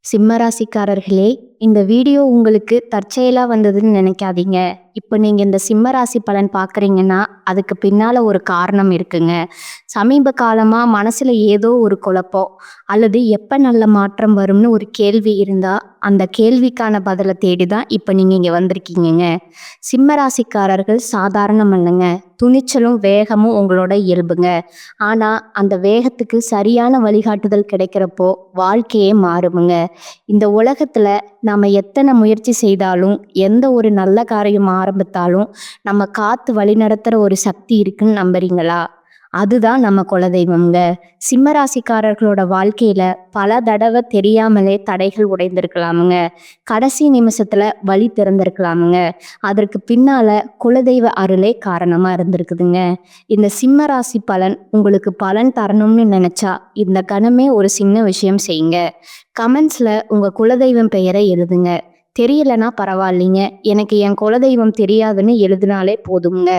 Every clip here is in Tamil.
சிம்மராசிக்காரர்களே, இந்த வீடியோ உங்களுக்கு தற்செயலா வந்ததுன்னு நினைக்காதீங்க. இப்போ நீங்க இந்த சிம்மராசி பலன் பார்க்குறீங்கன்னா, அதுக்கு பின்னால ஒரு காரணம் இருக்குங்க. சமீப காலமா மனசுல ஏதோ ஒரு குழப்பம், அல்லது எப்ப நல்ல மாற்றம் வரும்னு ஒரு கேள்வி இருந்தா, அந்த கேள்விக்கான பதில தேடி தான் இப்ப நீங்க இங்க வந்திருக்கீங்கங்க. சிம்மராசிக்காரர்கள் சாதாரணம் இல்லைங்க. துணிச்சலும், வேகமும் உங்களோட இயல்புங்க. ஆனா, அந்த வேகத்துக்கு சரியான வழிகாட்டுதல் கிடைக்கிறப்போ, வாழ்க்கையே மாறுமுங்க. இந்த உலகத்துல நாம எத்தனை முயற்சி செய்தாலும், எந்த ஒரு நல்ல காரியம் ஆரம்பித்தாலும், நம்ம காத்து வழிநடத்துற ஒரு சக்தி இருக்குன்னு நம்புறீங்களா? அதுதான் நம்ம குலதெய்வம்ங்க. சிம்மராசிக்காரர்களோட வாழ்க்கையில பல தடவை தெரியாமலே தடைகள் உடைந்திருக்கலாமுங்க. கடைசி நிமிஷத்துல வழி திறந்திருக்கலாமுங்க. அதற்கு பின்னால குலதெய்வ அருளே காரணமா இருந்திருக்குதுங்க. இந்த சிம்மராசி பலன் உங்களுக்கு பலன் தரணும்னு நினைச்சா, இந்த கணமே ஒரு சின்ன விஷயம் செய்யுங்க. கமெண்ட்ஸ்ல உங்க குலதெய்வம் பெயரை எழுதுங்க. தெரியலனா பரவாயில்லைங்க. எனக்கு என் குலதெய்வம் தெரியாதுன்னு எழுதினாலே போதுங்க.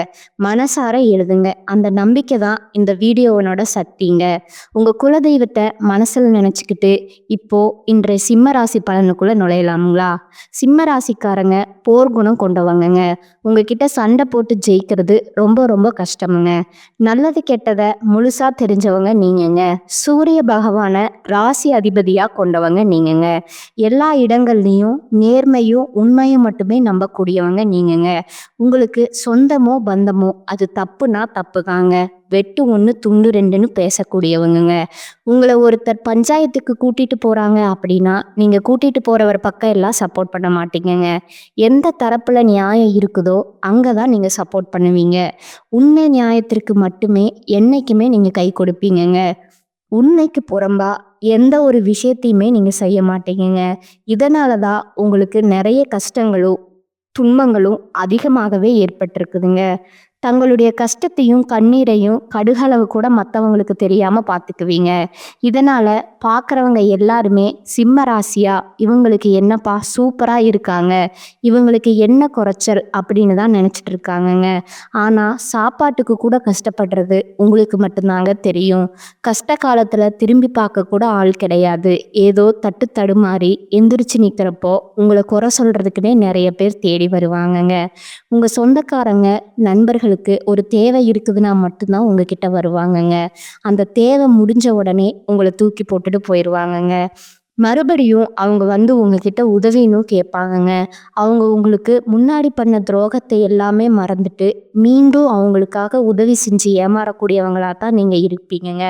மனசார எழுதுங்க. அந்த நம்பிக்கை தான் இந்த வீடியோவனோட சக்திங்க. உங்க குலதெய்வத்தை மனசுல நினைச்சுக்கிட்டு இப்போ இன்றைய சிம்ம ராசி பலனுக்குள்ள நுழையலாமுங்களா? சிம்ம ராசிக்காரங்க போர்க்குணம் கொண்டவங்கங்க. உங்ககிட்ட சண்டை போட்டு ஜெயிக்கிறது ரொம்ப ரொம்ப கஷ்டமுங்க. நல்லது கெட்டதை முழுசா தெரிஞ்சவங்க நீங்கங்க. சூரிய பகவான ராசி அதிபதியா கொண்டவங்க நீங்கங்க. எல்லா இடங்கள்லையும் நேர்மையும் உண்மையும் மட்டுமே நம்பக்கூடியவங்க நீங்கங்க. உங்களுக்கு சொந்தமோ பந்தமோ அது தப்புனா தப்புதாங்க. வெட்டு ஒன்று துண்டு ரெண்டுன்னு பேசக்கூடியவங்கங்க. உங்களை ஒருத்தர் பஞ்சாயத்துக்கு கூட்டிட்டு போறாங்க அப்படின்னா நீங்க கூட்டிட்டு போறவர் பக்கம் எல்லாம் சப்போர்ட் பண்ண மாட்டீங்கங்க. எந்த தரப்புல நியாயம் இருக்குதோ அங்கதான் நீங்க சப்போர்ட் பண்ணுவீங்க. உண்மை நியாயத்திற்கு மட்டுமே என்னைக்குமே நீங்க கை கொடுப்பீங்கங்க. உண்மைக்கு புறம்பா எந்த ஒரு விஷயத்தையுமே நீங்க செய்ய மாட்டீங்கங்க. இதனாலதான் உங்களுக்கு நிறைய கஷ்டங்களும் துன்பங்களும் அதிகமாகவே ஏற்பட்டிருக்குதுங்க. தங்களுடைய கஷ்டத்தையும் கண்ணீரையும் கடுகளவு கூட மற்றவங்களுக்கு தெரியாம பார்த்துக்குவீங்க. இதனால பார்க்குறவங்க எல்லாருமே சிம்ம ராசியா இவங்களுக்கு என்னப்பா சூப்பரா இருக்காங்க, இவங்களுக்கு என்ன குறைச்சல் அப்படின்னு தான் நினைச்சிட்டு இருக்காங்கங்க. ஆனா சாப்பாட்டுக்கு கூட கஷ்டப்படுறது உங்களுக்கு மட்டும்தாங்க தெரியும். கஷ்ட காலத்துல திரும்பி பார்க்க கூட ஆள் கிடையாது. ஏதோ தட்டு தடுமாறி எந்திரிச்சு நிற்கிறப்போ உங்களை குறை சொல்றதுக்குன்னே நிறைய பேர் தேடி வருவாங்கங்க. உங்க சொந்தக்காரங்க நண்பர்களுக்கு ஒரு தேவை இருக்குதுன்னா மட்டும்தான் உங்ககிட்ட வருவாங்கங்க. அந்த தேவை முடிஞ்ச உடனே உங்களை தூக்கி போட்டுட்டு போயிடுவாங்கங்க. மறுபடியும் அவங்க வந்து உங்ககிட்ட உதவின்னு கேட்பாங்கங்க. அவங்க உங்களுக்கு முன்னாடி பண்ண துரோகத்தை எல்லாமே மறந்துட்டு மீண்டும் அவங்களுக்காக உதவி செஞ்சு ஏமாறக்கூடியவங்களா தான் நீங்க இருப்பீங்கங்க.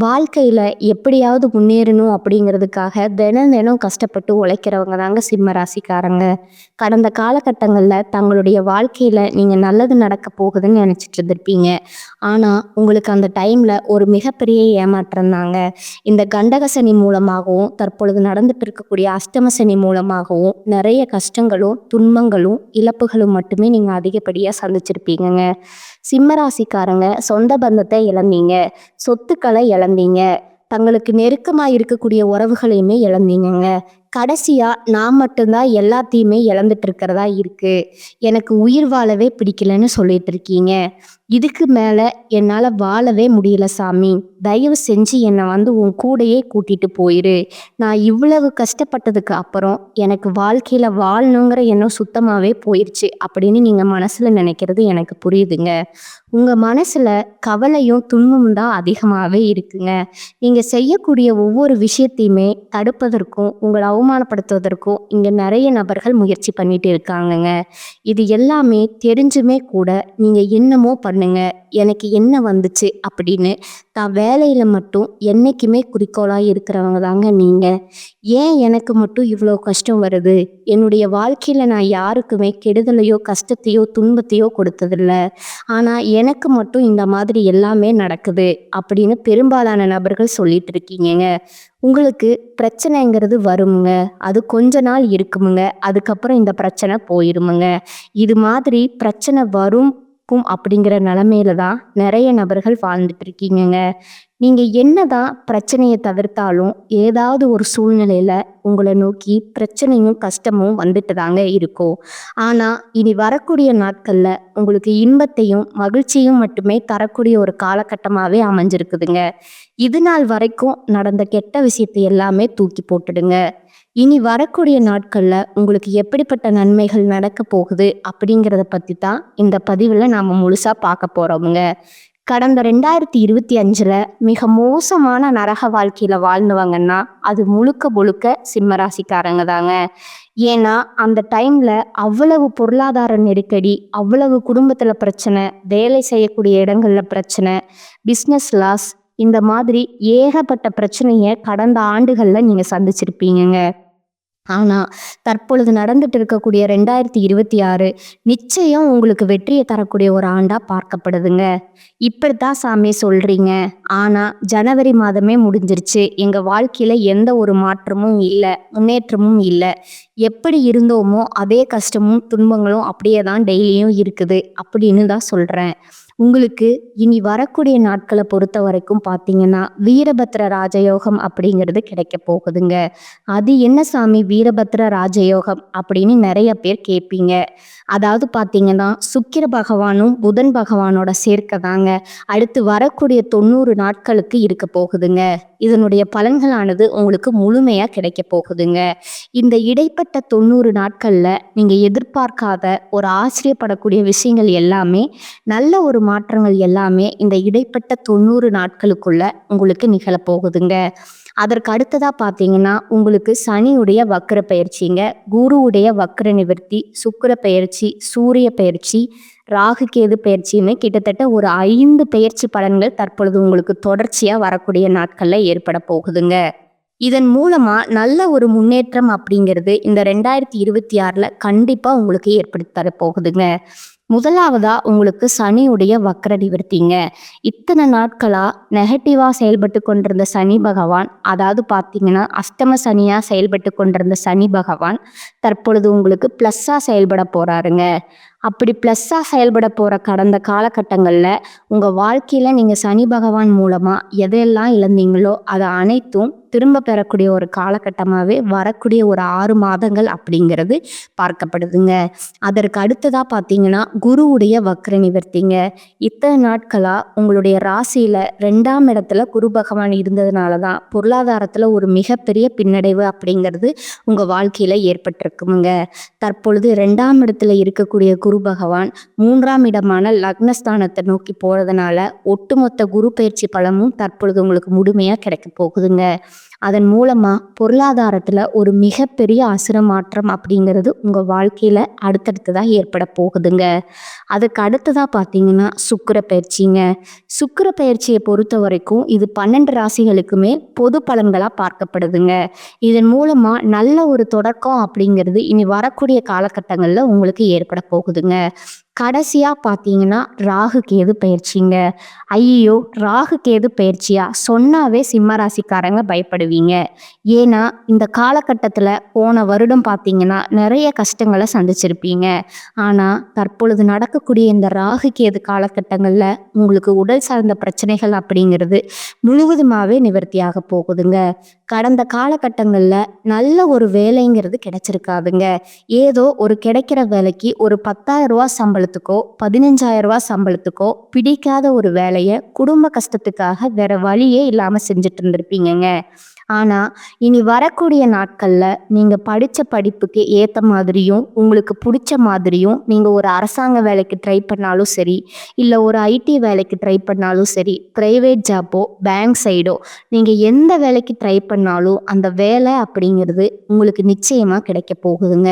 வாழ்க்கையில எப்படியாவது முன்னேறணும் அப்படிங்கிறதுக்காக தினம் தினம் கஷ்டப்பட்டு உழைக்கிறவங்க தாங்க சிம்ம ராசிக்காரங்க. கடந்த காலகட்டங்கள்ல தங்களுடைய வாழ்க்கையில நீங்க நல்லது நடக்க போகுதுன்னு நினைச்சிட்டு இருந்திருப்பீங்க. ஆனா உங்களுக்கு அந்த டைம்ல ஒரு மிகப்பெரிய ஏமாற்றம் தாங்க. இந்த கண்டக சனி மூலமாகவும் தற்பொழுது நடந்துட்டு இருக்கக்கூடிய அஷ்டம சனி மூலமாகவும் நிறைய கஷ்டங்களும் துன்பங்களும் இழப்புகளும் மட்டுமே நீங்க அதிகப்படியா சந்திச்சிருப்பீங்கங்க. சிம்மராசிக்காரங்க சொந்த பந்தத்தை இழந்தீங்க, சொத்துக்களை இழந்தீங்க, தங்களுக்கு நெருக்கமா இருக்கக்கூடிய உறவுகளையுமே இழந்தீங்கங்க. கடைசியா நான் மட்டும்தான் எல்லாத்தையுமே இழந்துட்டு இருக்கிறதா இருக்கு, எனக்கு உயிர் வாழவே பிடிக்கலன்னு சொல்லிட்டு இருக்கீங்க. இதுக்கு மேல என்னால வாழவே முடியல சாமி, தயவு செஞ்சு என்னை வந்து உன் கூடையே கூட்டிட்டு போயிரு. நான் இவ்வளவு கஷ்டப்பட்டதுக்கு அப்புறம் எனக்கு வாழ்க்கையில வாழணுங்கிற எண்ணம் சுத்தமாவே போயிருச்சு அப்படின்னு நீங்க மனசுல நினைக்கிறது எனக்கு புரியுதுங்க. உங்க மனசுல கவலையும் துன்பமும் தான் அதிகமாவே இருக்குங்க. நீங்க செய்யக்கூடிய ஒவ்வொரு விஷயத்தையுமே தடுப்பதற்கும் உங்களை அவமானப்படுத்துவதற்கும் இங்க நிறைய நபர்கள் முயற்சி பண்ணிட்டு இருக்காங்கங்க. இது எல்லாமே தெரிஞ்சுமே கூட நீங்க என்னமோ பண்ணுங்க, எனக்கு என்ன வந்துச்சு அப்படின்னு தான் வேலையில மட்டும் என்னைக்குமே குறிக்கோளா இருக்கிறவங்க தாங்க நீங்க. ஏன் எனக்கு மட்டும் இவ்வளோ கஷ்டம் வருது, என்னுடைய வாழ்க்கையில நான் யாருக்குமே கெடுதலையோ கஷ்டத்தையோ துன்பத்தையோ கொடுத்ததில்ல, ஆனா எனக்கு மட்டும் இந்த மாதிரி எல்லாமே நடக்குது அப்படின்னு பெரும்பாலான நபர்கள் சொல்லிட்டு இருக்கீங்க. உங்களுக்கு பிரச்சனைங்கிறது வருமுங்க, அது கொஞ்ச நாள் இருக்குமுங்க, அதுக்கப்புறம் இந்த பிரச்சனை போயிருமுங்க. இது மாதிரி பிரச்சனை வரும் அப்படிங்கிற நிலைமையில தான் நிறைய நபர்கள் வாழ்ந்துட்டு இருக்கீங்கங்க. நீங்க என்னதான் பிரச்சனைய தவிர்த்தாலும், ஏதாவது ஒரு சூழ்நிலையில உங்கள நோக்கி பிரச்சனையும், கஷ்டமும் வந்துட்டு தாங்க இருக்கும். ஆனா, இனி வரக்கூடிய நாட்கள்ல உங்களுக்கு இன்பத்தையும், மகிழ்ச்சியும் மட்டுமே தரக்கூடிய ஒரு காலகட்டமாவே அமைஞ்சிருக்குதுங்க. இது நாள் வரைக்கும் நடந்த கெட்ட விஷயத்தை எல்லாமே தூக்கி போட்டுடுங்க. இனி வரக்கூடிய நாட்கள்ல உங்களுக்கு எப்படிப்பட்ட நன்மைகள் நடக்கப் போகுது அப்படிங்கிறத பத்தி தான் இந்த பதிவுல நாம முழுசா பார்க்க போறோமுங்க. கடந்த 2025ல மிக மோசமான நரக வாழ்க்கையில வாழ்ந்தவங்கன்னா, அது முழுக்க முழுக்க சிம்ம ராசிக்காரங்க தாங்க. ஏன்னா, அந்த டைம்ல அவ்வளவு பொருளாதார நெருக்கடி, அவ்வளவு குடும்பத்துல பிரச்சனை, வேலை செய்யக்கூடிய இடங்கள்ல பிரச்சனை, பிசினஸ் லாஸ் இந்த மாதிரி ஏகப்பட்ட பிரச்சனைய கடந்த ஆண்டுகள்ல நீங்க சந்திச்சிருப்பீங்கங்க. ஆனா, தற்பொழுது நடந்துட்டு இருக்கக்கூடிய 2026 நிச்சயம் உங்களுக்கு வெற்றிய தரக்கூடிய ஒரு ஆண்டா பார்க்கப்படுதுங்க. இப்படித்தான் சாமி சொல்றீங்க. ஆனா, ஜனவரி மாதமே முடிஞ்சிருச்சு. எங்க வாழ்க்கையில எந்த ஒரு மாற்றமும் இல்ல, முன்னேற்றமும் இல்ல. எப்படி இருந்தோமோ அதே கஷ்டமும், துன்பங்களும் அப்படியே தான் டெய்லியும் இருக்குது அப்படின்னு தான் சொல்றேன். உங்களுக்கு இனி வரக்கூடிய நாட்கள பொறுத்தவரைக்கும் பார்த்தீங்கன்னா, வீரபத்திர ராஜயோகம் அப்படிங்கிறது கிடைக்கப் போகுதுங்க. அது என்ன சாமி வீரபத்திர ராஜயோகம் அப்படின்னு நெறைய பேர் கேட்பீங்க. அதாவது பார்த்தீங்கன்னா, சுக்கிர பகவானும், புதன் பகவானோட சேர்க்கை தாங்க. அடுத்து வரக்கூடிய 90 நாட்களுக்கு இருக்க போகுதுங்க. இதனுடைய பலன்களானது உங்களுக்கு முழுமையா கிடைக்கப் போகுதுங்க. இந்த இடைப்பட்ட 90 நாட்கள்ல நீங்க எதிர்பார்க்காத ஒரு ஆச்சரியப்படக்கூடிய விஷயங்கள் எல்லாமே, நல்ல ஒரு மாற்றங்கள் எல்லாமே இந்த இடைப்பட்ட 90 நாட்களுக்குள்ள உங்களுக்கு நிகழப் போகுதுங்க. அதற்கு அடுத்ததா பார்த்தீங்கன்னா, உங்களுக்கு சனியுடைய வக்ர பெயர்ச்சிங்க, குருவுடைய வக்ர நிவர்த்தி, சுக்கிர பெயர்ச்சி, சூரிய பெயர்ச்சி, ராகு கேது பெயர்ச்சின்னு கிட்டத்தட்ட ஒரு 5 பெயர்ச்சி பலன்கள் தற்பொழுது உங்களுக்கு தொடர்ச்சியா வரக்கூடிய நாட்கள்ல ஏற்பட போகுதுங்க. இதன் மூலமா நல்ல ஒரு முன்னேற்றம் அப்படிங்கிறது இந்த 2026ல கண்டிப்பா உங்களுக்கு ஏற்படுத்தி தரப்போகுதுங்க. முதலாவதா உங்களுக்கு சனியுடைய வக்ர நிவர்த்திங்க. இத்தனை நாட்களா நெகட்டிவா செயல்பட்டு கொண்டிருந்த சனி பகவான், அதாவது பார்த்தீங்கன்னா அஷ்டம சனியா செயல்பட்டு கொண்டிருந்த சனி பகவான் தற்பொழுது உங்களுக்கு ப்ளஸ்ஸா செயல்பட போறாருங்க. அப்படி ப்ளஸ்ஸா செயல்பட போற கடந்த காலகட்டங்கள்ல உங்க வாழ்க்கையில நீங்க சனி பகவான் மூலமா எதையெல்லாம் இழந்தீங்களோ அதை அனைத்தும் திரும்ப பெறக்கூடிய ஒரு காலகட்டமாவே வரக்கூடிய ஒரு 6 மாதங்கள் அப்படிங்கிறது பார்க்கப்படுதுங்க. அதற்கு அடுத்ததா பார்த்தீங்கன்னா குருவுடைய வக்ர நிவர்த்திங்க. இத்தனை நாட்களா உங்களுடைய ராசியில 2ஆம் இடத்துல குரு பகவான் இருந்ததுனால தான் பொருளாதாரத்துல ஒரு மிகப்பெரிய பின்னடைவு அப்படிங்கிறது உங்க வாழ்க்கையில ஏற்பட்டிருக்குமுங்க. தற்பொழுது 2ஆம் இடத்துல இருக்கக்கூடிய குரு பகவான் 3ஆம் இடமான லக்னஸ்தானத்தை நோக்கி போறதுனால ஒட்டுமொத்த குரு பயிற்சி பலமும் தற்பொழுது உங்களுக்கு முழுமையா கிடைக்க போகுதுங்க. அதன் மூலமா பொருளாதாரத்துல ஒரு மிகப்பெரிய அசுர மாற்றம் அப்படிங்கிறது உங்க வாழ்க்கையில அடுத்தடுத்ததா ஏற்பட போகுதுங்க. அதுக்கு அடுத்ததா பார்த்தீங்கன்னா சுக்கிர பயிற்சிங்க. சுக்கிர பயிற்சியை பொறுத்த வரைக்கும் இது 12 ராசிகளுக்குமே பொது பலன்களா பார்க்கப்படுதுங்க. இதன் மூலமா நல்ல ஒரு தொடக்கம் அப்படிங்கிறது இனி வரக்கூடிய காலகட்டங்கள்ல உங்களுக்கு ஏற்பட போகுதுங்க. கடைசியா பார்த்தீங்கன்னா ராகு கேது பயிற்சிங்க. ஐயோ, ராகு கேது பயிற்சியா சொன்னாவே சிம்ம ராசிக்காரங்க பயப்படுவீங்க. ஏன்னா இந்த காலகட்டத்துல போன வருடம் பார்த்தீங்கன்னா நிறைய கஷ்டங்களை சந்திச்சிருப்பீங்க. ஆனா தற்பொழுது நடக்கக்கூடிய இந்த ராகு கேது காலகட்டங்கள்ல உங்களுக்கு உடல் சார்ந்த பிரச்சனைகள் அப்படிங்கிறது முழுவதுமாவே நிவர்த்தியாக போகுதுங்க. கடந்த காலகட்டங்கள்ல நல்ல ஒரு வேலைங்கிறது கிடைச்சிருக்காதுங்க. ஏதோ ஒரு கிடைக்கிற வேலைக்கு ஒரு 10,000 ரூபா சம்பளத்துக்கோ 15,000 ரூபா சம்பளத்துக்கோ பிடிக்காத ஒரு வேலையை குடும்ப கஷ்டத்துக்காக வேற வழியே இல்லாம செஞ்சுட்டு இருந்திருப்பீங்கங்க. ஆனா இனி வரக்கூடிய நாட்கள்ல நீங்க படிச்ச படிப்புக்கு ஏத்த மாதிரியும் உங்களுக்கு பிடிச்ச மாதிரியும் நீங்க ஒரு அரசாங்க வேலைக்கு ட்ரை பண்ணாலும் சரி, இல்ல ஒரு ஐடி வேலைக்கு ட்ரை பண்ணாலும் சரி, பிரைவேட் ஜாப்போ பேங்க் சைடோ நீங்க எந்த வேலைக்கு ட்ரை பண்ணாலும் அந்த வேலை அப்படிங்கிறது உங்களுக்கு நிச்சயமா கிடைக்க போகுதுங்க.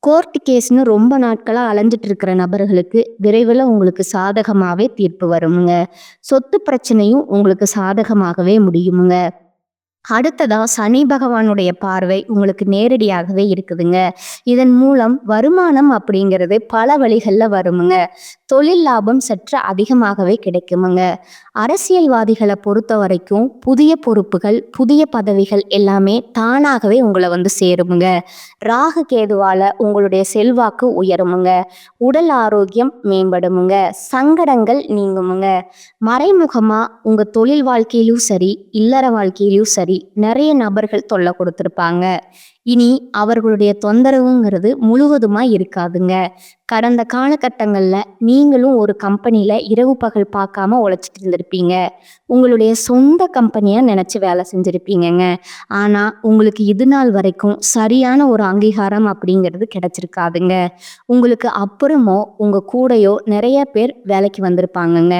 கோர்ட் கேஸ்னு ரொம்ப நாட்களா அலைஞ்சிட்டு இருக்கிற நபர்களுக்கு விரைவில் உங்களுக்கு சாதகமாவே தீர்ப்பு வருமுங்க. சொத்து பிரச்சனையும் உங்களுக்கு சாதகமாகவே முடியுமுங்க. அடுத்ததா சனி பகவானுடைய பார்வை உங்களுக்கு நேரடியாகவே இருக்குதுங்க. இதன் மூலம் வருமானம் அப்படிங்கிறது பல வழிகள்ல வருமுங்க. தொழில் லாபம் சற்று அதிகமாகவே கிடைக்குமுங்க. அரசியல்வாதிகளை பொறுத்த வரைக்கும் புதிய பொறுப்புகள், புதிய பதவிகள் எல்லாமே தானாகவே உங்களை வந்து சேருமுங்க. ராகு கேதுவால உங்களுடைய செல்வாக்கு உயருமுங்க. உடல் ஆரோக்கியம் மேம்படுமுங்க. சங்கடங்கள் நீங்குமுங்க. மறைமுகமா உங்க தொழில் வாழ்க்கையிலும் சரி, இல்லற வாழ்க்கையிலும் சரி, நிறைய நபர்கள் தொல்லை கொடுத்துருப்பாங்க. இனி அவர்களுடைய தொந்தரவுங்கிறது முழுவதுமா இருக்காதுங்க. கடந்த காலகட்டங்கள்ல நீங்களும் ஒரு கம்பெனில இரவு பகல் பார்க்காம உழைச்சிட்டு இருந்திருப்பீங்க. உங்களுடைய சொந்த கம்பெனியா நினைச்சு வேலை செஞ்சிருப்பீங்கங்க. ஆனா உங்களுக்கு இது நாள் வரைக்கும் சரியான ஒரு அங்கீகாரம் அப்படிங்கிறது கிடைச்சிருக்காதுங்க. உங்களுக்கு அப்புறமோ உங்க கூடயோ நிறைய பேர் வேலைக்கு வந்திருப்பாங்கங்க.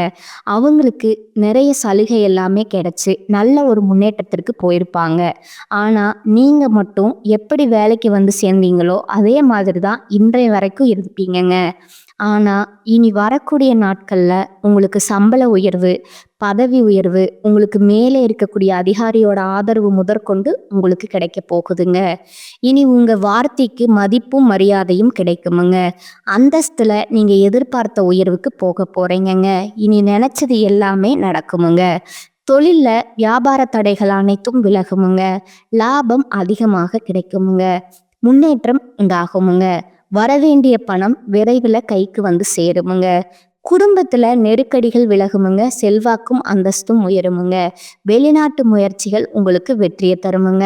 அவங்களுக்கு நிறைய சலுகை எல்லாமே கிடைச்சு நல்ல ஒரு முன்னேற்றத்திற்கு போயிருப்பாங்க. ஆனா நீங்க மட்டும் எப்படி வேலைக்கு வந்து சேர்ந்தீங்களோ அதே மாதிரி தான் இன்றைய வரைக்கும் இருப்பீங்கங்க. ஆனா இனி வரக்கூடிய நாட்கள்ல உங்களுக்கு சம்பள உயர்வு, பதவி உயர்வு, உங்களுக்கு மேலே இருக்கக்கூடிய அதிகாரியோட ஆதரவு முதற்கொண்டு உங்களுக்கு கிடைக்க போகுதுங்க. இனி உங்க வார்த்தைக்கு மதிப்பும் மரியாதையும் கிடைக்குமுங்க. அந்தஸ்துல நீங்க எதிர்பார்த்த உயர்வுக்கு போக போறீங்கங்க. இனி நினைச்சது எல்லாமே நடக்குமுங்க. தொழில்ல வியாபார தடைகள் அனைத்தும் விலகுமுங்க. லாபம் அதிகமாக கிடைக்குமுங்க. முன்னேற்றம் உண்டாகுமுங்க. வரவேண்டிய பணம் விரைவில் கைக்கு வந்து சேருமுங்க. குடும்பத்துல நெருக்கடிகள் விலகுமுங்க. செல்வாக்கும் அந்தஸ்தும் உயருமுங்க. வெளிநாட்டு முயற்சிகள் உங்களுக்கு வெற்றியை தருமுங்க.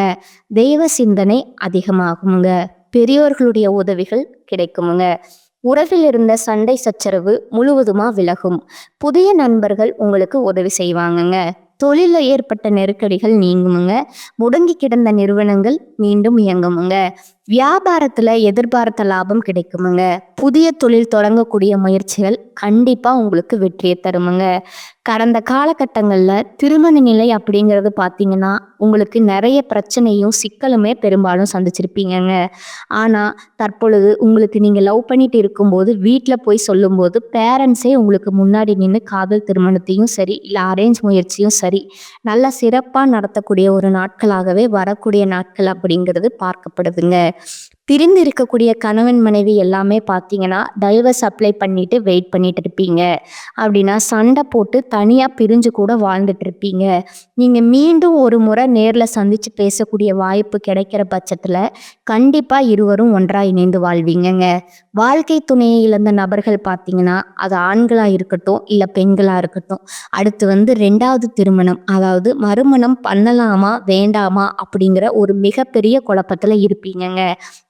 தெய்வ சிந்தனை அதிகமாகுமுங்க. பெரியோர்களுடைய உதவிகள் கிடைக்குமுங்க. உறவில் இருந்த சண்டை சச்சரவு முழுவதுமா விலகும். புதிய நண்பர்கள் உங்களுக்கு உதவி செய்வாங்கங்க. தொழில ஏற்பட்ட நெருக்கடிகள் நீங்குமுங்க. முடங்கி கிடந்த நிறுவனங்கள் மீண்டும் இயங்குமுங்க. வியாபாரத்துல எதிர்பார்த்த லாபம் கிடைக்குமுங்க. புதிய தொழில் தொடங்கக்கூடிய முயற்சிகள் கண்டிப்பா உங்களுக்கு வெற்றியை தருமுங்க. கடந்த காலகட்டங்கள்ல திருமண நிலை அப்படிங்கிறது பார்த்தீங்கன்னா உங்களுக்கு நிறைய பிரச்சனையும் சிக்கலுமே பெரும்பாலும் சந்திச்சிருப்பீங்கங்க. ஆனா தற்பொழுது உங்களுக்கு நீங்க லவ் பண்ணிட்டு இருக்கும்போது வீட்டில் போய் சொல்லும்போது பேரண்ட்ஸே உங்களுக்கு முன்னாடி நின்று காதல் திருமணத்தையும் சரி, இல்லை அரேஞ்ச் முயற்சியும் சரி, நல்லா சிறப்பாக நடத்தக்கூடிய ஒரு நாட்களாகவே வரக்கூடிய நாட்கள் அப்படிங்கிறது பார்க்கப்படுதுங்க. பிரிந்து இருக்கக்கூடிய கணவன் மனைவி எல்லாமே பார்த்தீங்கன்னா டைவர்ஸ் அப்ளை பண்ணிட்டு வெயிட் பண்ணிட்டு இருப்பீங்க. அப்படின்னா சண்டை போட்டு தனியாக பிரிஞ்சு கூட வாழ்ந்துட்டு இருப்பீங்க. நீங்கள் மீண்டும் ஒரு முறை நேரில் சந்திச்சு பேசக்கூடிய வாய்ப்பு கிடைக்கிற பட்சத்தில் கண்டிப்பாக இருவரும் ஒன்றாக இணைந்து வாழ்வீங்கங்க. வாழ்க்கை துணையை இழந்த நபர்கள் பார்த்தீங்கன்னா அது ஆண்களாக இருக்கட்டும் இல்லை பெண்களாக இருக்கட்டும், அடுத்து வந்து ரெண்டாவது திருமணம், அதாவது மறுமணம் பண்ணலாமா வேண்டாமா அப்படிங்கிற ஒரு மிகப்பெரிய குழப்பத்தில் இருப்பீங்கங்க.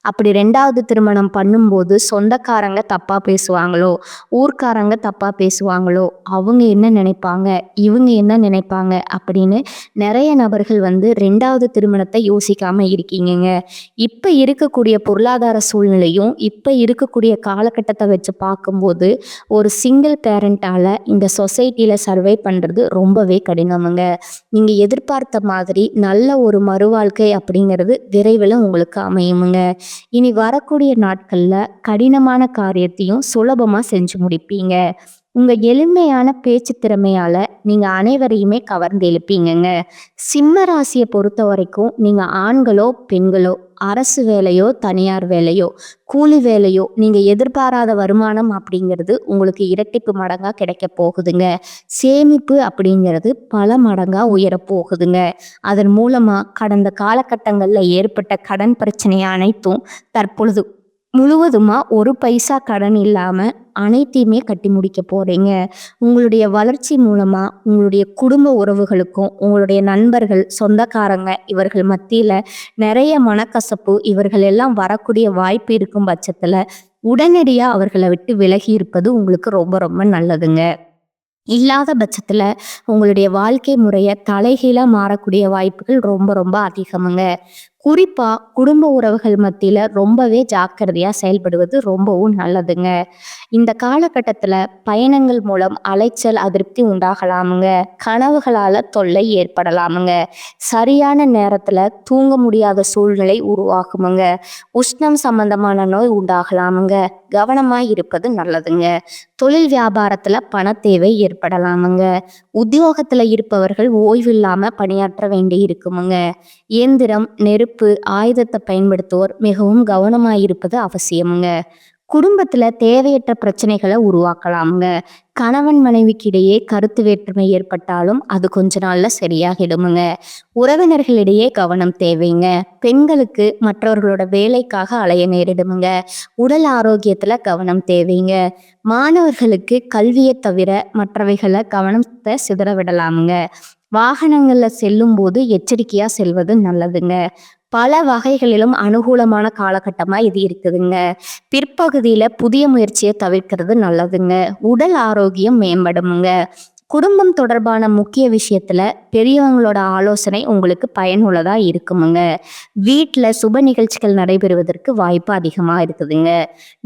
அப்படி ரெண்டாவது திருமணம் பண்ணும்போது சொந்தக்காரங்க தப்பாக பேசுவாங்களோ, ஊர்க்காரங்க தப்பாக பேசுவாங்களோ, அவங்க என்ன நினைப்பாங்க, இவங்க என்ன நினைப்பாங்க அப்படின்னு நிறைய நபர்கள் வந்து ரெண்டாவது திருமணத்தை யோசிக்காமல் இருக்கீங்கங்க. இப்போ இருக்கக்கூடிய பொருளாதார சூழ்நிலையும் இப்போ இருக்கக்கூடிய காலகட்டத்தை வச்சு பார்க்கும்போது ஒரு சிங்கிள் பேரண்டால் இந்த சொசைட்டியில் சர்வை பண்ணுறது ரொம்பவே கடினமுங்க. நீங்கள் எதிர்பார்த்த மாதிரி நல்ல ஒரு மறுவாழ்க்கை அப்படிங்கிறது விரைவில் உங்களுக்கு அமையுமுங்க. இனி வரக்கூடிய நாட்கள்ல கடினமான காரியத்தையும் சுலபமா செஞ்சு முடிப்பீங்க. உங்க எளிமையான பேச்சு திறமையால நீங்க அனைவரையுமே கவர்ந்து எழுப்பீங்கங்க. சிம்ம ராசியை பொறுத்த வரைக்கும் நீங்க ஆண்களோ பெண்களோ, அரசு வேலையோ தனியார் வேலையோ, கூலி வேலையோ, நீங்க எதிர்பாராத வருமானம் அப்படிங்கிறது உங்களுக்கு இரட்டிப்பு மடங்கா கிடைக்க போகுதுங்க. சேமிப்பு அப்படிங்கிறது பல மடங்கா உயரப்போகுதுங்க. அதன் மூலமா கடந்த காலகட்டங்கள்ல ஏற்பட்ட கடன் பிரச்சனை அனைத்தும் தற்பொழுது முழுவதுமா ஒரு பைசா கடன் இல்லாம அனைத்தையுமே கட்டி முடிக்க போறீங்க. உங்களுடைய வளர்ச்சி மூலமா உங்களுடைய குடும்ப உறவுகளுக்கும், உங்களுடைய நண்பர்கள், சொந்தக்காரங்க இவர்கள் மத்தியில நிறைய மனக்கசப்பு இவர்கள் எல்லாம் வரக்கூடிய வாய்ப்பு இருக்கும் பட்சத்துல உடனடியா அவர்களை விட்டு விலகி இருப்பது உங்களுக்கு ரொம்ப ரொம்ப நல்லதுங்க. இல்லாத பட்சத்துல உங்களுடைய வாழ்க்கை முறையை தலைகீழா மாறக்கூடிய வாய்ப்புகள் ரொம்ப ரொம்ப அதிகமுங்க. குறிப்பா குடும்ப உறவுகள் மத்தியில ரொம்பவே ஜாக்கிரதையா செயல்படுவது ரொம்பவும் நல்லதுங்க. இந்த காலகட்டத்துல பயணங்கள் மூலம் அலைச்சல், அதிருப்தி உண்டாகலாமுங்க. கனவுகளால தொல்லை ஏற்படலாமுங்க. சரியான நேரத்துல தூங்க முடியாத சூழ்நிலை உருவாகுமுங்க. உஷ்ணம் சம்பந்தமான நோய் உண்டாகலாமுங்க. கவனமாய் இருப்பது நல்லதுங்க. தொழில் வியாபாரத்துல பணத்தேவை ஏற்படலாமுங்க. உத்தியோகத்துல இருப்பவர்கள் ஓய்வில்லாம பணியாற்ற வேண்டி இருக்குமுங்க. இயந்திரம், நெருப்பு, ஆயுதத்தை பயன்படுத்துவோர் மிகவும் கவனமாயிருப்பது அவசியமுங்க. குடும்பத்துல தேவையற்ற பிரச்சனைகளை உருவாக்கலாமுங்க. கணவன் மனைவிக்கு இடையே கருத்து வேற்றுமை ஏற்பட்டாலும் அது கொஞ்ச நாள்ல சரியாகிடுமுங்க. உறவினர்களிடையே கவனம் தேவைங்க. பெண்களுக்கு மற்றவர்களோட வேலைக்காக அலைய நேரிடுமுங்க. உடல் ஆரோக்கியத்துல கவனம் தேவைங்க. மாணவர்களுக்கு கல்வியை தவிர மற்றவைகளை கவனத்தை சிதற விடலாமுங்க. வாகனங்கள்ல செல்லும் போது எச்சரிக்கையா செல்வது நல்லதுங்க. பல வகைகளிலும் அனுகூலமான காலகட்டமா இது இருக்குதுங்க. பிற்பகுதியில புதிய முயற்சியை தவிர்க்கிறது நல்லதுங்க. உடல் ஆரோக்கியம் மேம்படுமுங்க. குடும்பம் தொடர்பான முக்கிய விஷயத்துல பெரியவங்களோட ஆலோசனை உங்களுக்கு பயனுள்ளதா இருக்குமுங்க. வீட்டுல சுப நிகழ்ச்சிகள் நடைபெறுவதற்கு வாய்ப்பு அதிகமா இருக்குதுங்க.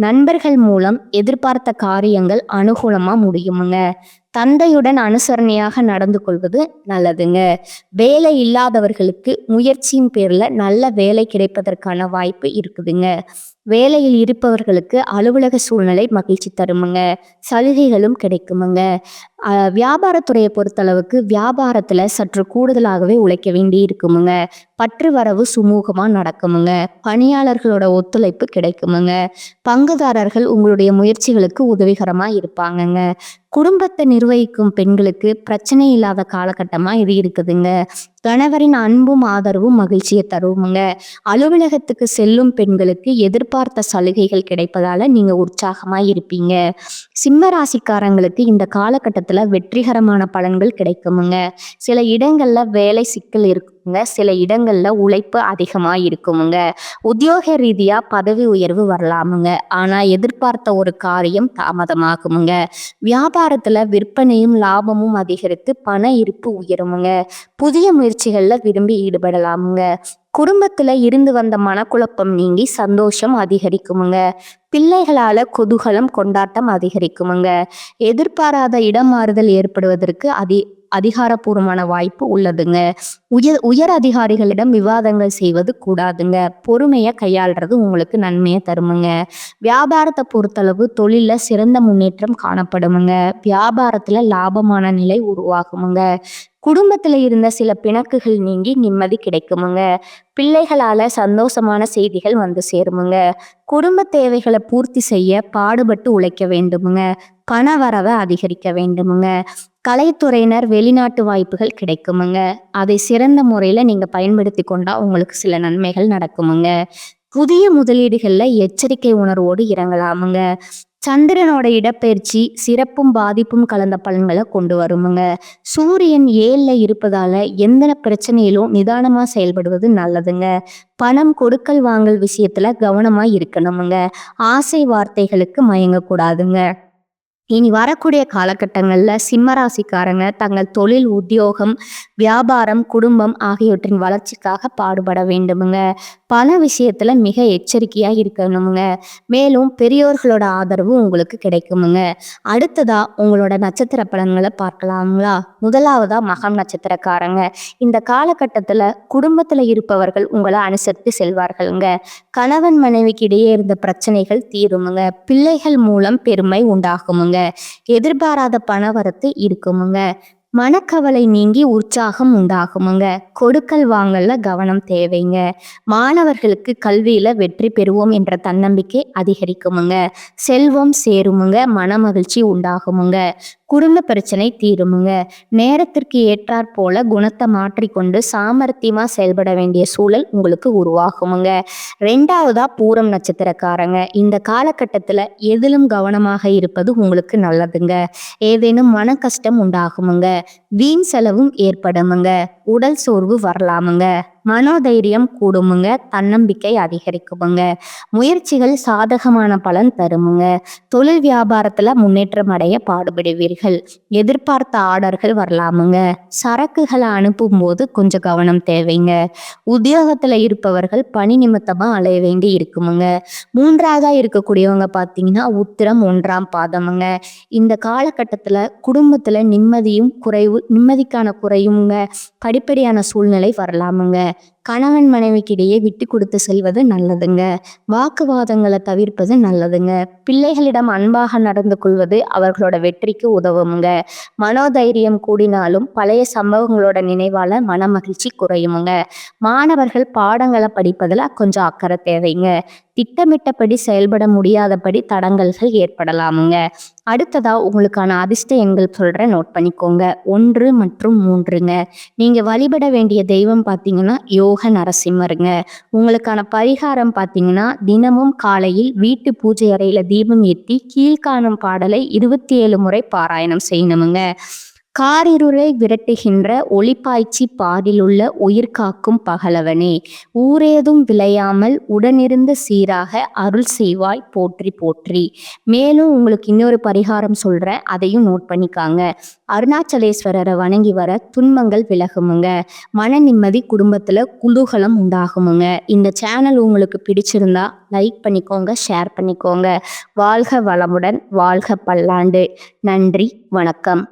நண்பர்கள் மூலம் எதிர்பார்த்த காரியங்கள் அனுகூலமா முடியுமுங்க. தந்தையுடன் அனுசரணையாக நடந்து கொள்வது நல்லதுங்க. வேலை இல்லாதவர்களுக்கு முயற்சியின் பேர்ல நல்ல வேலை கிடைப்பதற்கான வாய்ப்பு இருக்குதுங்க. வேலையில் இருப்பவர்களுக்கு அலுவலக சூழ்நிலை மகிழ்ச்சி தருமுங்க. சலுகைகளும் கிடைக்குமுங்க. வியாபாரத்துறையை பொறுத்தளவுக்கு வியாபாரத்துல சற்று கூடுதலாகவே உழைக்க வேண்டி இருக்குமுங்க. பற்று வரவு சுமூகமா நடக்குமுங்க. பணியாளர்களோட ஒத்துழைப்பு கிடைக்குமுங்க. பங்குதாரர்கள் உங்களுடைய முயற்சிகளுக்கு உதவிகரமா இருப்பாங்கங்க. குடும்பத்தை நிர்வகிக்கும் பெண்களுக்கு பிரச்சனை இல்லாத காலகட்டமா இது இருக்குதுங்க. கணவரின் அன்பும் ஆதரவும் மகிழ்ச்சியை தருமுங்க. அலுவலகத்துக்கு செல்லும் பெண்களுக்கு எதிர்பார்த்த சலுகைகள் கிடைப்பதால நீங்க உற்சாகமா இருப்பீங்க. சிம்ம ராசிக்காரங்களுக்கு இந்த காலகட்டத்துல வெற்றிகரமான பலன்கள் கிடைக்குமுங்க. சில இடங்கள்ல வேலை சிக்கல் இருக்குங்க. சில இடங்கள்ல உழைப்பு அதிகமா இருக்குமுங்க. உத்தியோக ரீதியா பதவி உயர்வு வரலாமுங்க. ஆனா எதிர்பார்த்த ஒரு காரியம் தாமதமாகுமுங்க. வியாபாரத்துல விற்பனையும் லாபமும் அதிகரித்து பண இருப்பு உயருமுங்க. புதிய முயற்சிகள்ல விரும்பி ஈடுபடலாமுங்க. குடும்பத்துல இருந்து வந்த மனக்குழப்பம் நீங்கி சந்தோஷம் அதிகரிக்குமுங்க. பிள்ளைகளால குதூகலம் கொண்டாட்டம் அதிகரிக்குமுங்க. எதிர்பாராத இடமாறுதல் ஏற்படுவதற்கு அதிகாரப்பூர்வமான வாய்ப்பு உள்ளதுங்க. உயர் அதிகாரிகளிடம் விவாதங்கள் செய்வது கூடாதுங்க. பொறுமையை கையாளுறது உங்களுக்கு நன்மையை தருமுங்க. வியாபாரத்தை பொறுத்தளவு தொழில சிறந்த முன்னேற்றம் காணப்படுமுங்க. வியாபாரத்துல லாபமான நிலை உருவாகுமுங்க. குடும்பத்துல இருந்த சில பிணக்குகள் நீங்கி நிம்மதி கிடைக்குமுங்க. பிள்ளைகளால சந்தோஷமான செய்திகள் வந்து சேருமுங்க. குடும்ப தேவைகளை பூர்த்தி செய்ய பாடுபட்டு உழைக்க வேண்டுமுங்க. பண வரவை அதிகரிக்க வேண்டுமுங்க. கலைத்துறையினர் வெளிநாட்டு வாய்ப்புகள் கிடைக்குமுங்க. அதை சிறந்த முறையில நீங்க பயன்படுத்தி கொண்டா உங்களுக்கு சில நன்மைகள் நடக்குமுங்க. புதிய முதலீடுகள்ல எச்சரிக்கை உணர்வோடு இறங்கலாமுங்க. சந்திரனோட இடப்பெயர்ச்சி சிறப்பும் பாதிப்பும் கலந்த பலன்களை கொண்டு வருமுங்க. சூரியன் 7ல இருப்பதால எந்த பிரச்சனையிலும் நிதானமா செயல்படுவது நல்லதுங்க. பணம் கொடுக்கல் வாங்கல் விஷயத்துல கவனமா இருக்கணுமுங்க. ஆசை வார்த்தைகளுக்கு மயங்கக்கூடாதுங்க. இனி வரக்கூடிய காலகட்டங்கள்ல சிம்மராசிக்காரங்க தங்கள் தொழில், உத்தியோகம், வியாபாரம், குடும்பம் ஆகியவற்றின் வளர்ச்சிக்காக பாடுபட வேண்டுமுங்க. பல விஷயத்துல மிக எச்சரிக்கையா இருக்கணுமுங்க. மேலும் பெரியோர்களோட ஆதரவு உங்களுக்கு கிடைக்குமுங்க. அடுத்ததா உங்களோட நட்சத்திர பலன்களை பார்க்கலாங்களா? முதலாவதா மகம் நட்சத்திரக்காரங்க. இந்த காலகட்டத்துல குடும்பத்துல இருப்பவர்கள் உங்களை அனுசரித்து செல்வார்களுங்க. கணவன் மனைவிக்கு இடையே இருந்த பிரச்சனைகள் தீருமுங்க. பிள்ளைகள் மூலம் பெருமை உண்டாகுமுங்க. எதிர்பாராத பணவரத்து இருக்குமுங்க. மனக்கவலை நீங்கி உற்சாகம் உண்டாகுமுங்க. கொடுக்கல் வாங்கல்ல கவனம் தேவைங்க. மாணவர்களுக்கு கல்வியில வெற்றி பெறுவோம் என்ற தன்னம்பிக்கை அதிகரிக்குமுங்க. செல்வம் சேருமுங்க. மன மகிழ்ச்சி உண்டாகுமுங்க. குடும்ப பிரச்சனை தீருமுங்க. நேரத்திற்கு ஏற்றாற் போல குணத்தை மாற்றிக்கொண்டு சாமர்த்தியமா செயல்பட வேண்டிய சூழல் உங்களுக்கு உருவாகுமுங்க. 2வதா பூரம் நட்சத்திரக்காரங்க. இந்த காலகட்டத்துல எதிலும் கவனமாக இருப்பது உங்களுக்கு நல்லதுங்க. ஏதேனும் மன கஷ்டம் உண்டாகுமுங்க. வீண் செலவும் ஏற்படுமுங்க. உடல் சோர்வு வரலாமுங்க. மனோதைரியம் கூடுமுங்க, தன்னம்பிக்கை அதிகரிக்குமுங்க, முயற்சிகள் சாதகமான பலன் தருமுங்க, தொழில் வியாபாரத்துல முன்னேற்றம் அடைய பாடுபடுவீர்கள், எதிர்பார்த்த ஆர்டர்கள் வரலாமுங்க, சரக்குகளை அனுப்பும் போது கொஞ்சம் கவனம் தேவைங்க, உத்தியோகத்துல இருப்பவர்கள் பணி நிமித்தமா அலைய வேண்டி இருக்குமுங்க. மூன்றாவதா இருக்கக்கூடியவங்க பார்த்தீங்கன்னா உத்திரம் 1ஆம் பாதமுங்க. இந்த காலகட்டத்துல குடும்பத்துல நிம்மதிக்கான குறையுங்க, படிப்படியான சூழ்நிலை வரலாமுங்க. கணவன் மனைவிக்கு இடையே விட்டு கொடுத்து செல்வது நல்லதுங்க. வாக்குவாதங்களை தவிர்ப்பது நல்லதுங்க. பிள்ளைகளிடம் அன்பாக நடந்து கொள்வது அவர்களோட வெற்றிக்கு உதவுமுங்க. மனோதைரியம் கூடினாலும் பழைய சம்பவங்களோட நினைவால மனமகிழ்ச்சி குறையுமுங்க. மாணவர்கள் பாடங்களை படிப்பதில் கொஞ்சம் அக்கறை தேவைங்க. திட்டமிட்டபடி செயல்பட முடியாதபடி தடங்கல்கள் ஏற்படலாமுங்க. அடுத்ததா உங்களுக்கான அதிர்ஷ்ட எண்கள் சொல்றேன், நோட் பண்ணிக்கோங்க. 1 மற்றும் 3ங்க. நீங்க வழிபட வேண்டிய தெய்வம் பார்த்தீங்கன்னா யோக நரசிம்மருங்க. உங்களுக்கான பரிகாரம் பார்த்தீங்கன்னா தினமும் காலையில் வீட்டு பூஜை அறையில தீபம் ஏற்றி கீழ்காணும் பாடலை 27 முறை பாராயணம் செய்யணுமுங்க. காரிருளை விரட்டுகின்ற ஒளிப்பாய்ச்சி பாரிலுள்ள உயிர் காக்கும் பகலவனே, ஊரேதும் விளையாமல் உடனிருந்து சீராக அருள் செய்வாய் போற்றி போற்றி. மேலும் உங்களுக்கு இன்னொரு பரிகாரம் சொல்றேன், அதையும் நோட் பண்ணிக்காங்க. அருணாச்சலேஸ்வரரை வணங்கி வர துன்பங்கள் விலகுமுங்க. மன நிம்மதி, குடும்பத்துல குதூகலம் உண்டாகுமுங்க. இந்த சேனல் உங்களுக்கு பிடிச்சிருந்தா லைக் பண்ணிக்கோங்க, ஷேர் பண்ணிக்கோங்க. வாழ்க வளமுடன், வாழ்க பல்லாண்டு. நன்றி, வணக்கம்.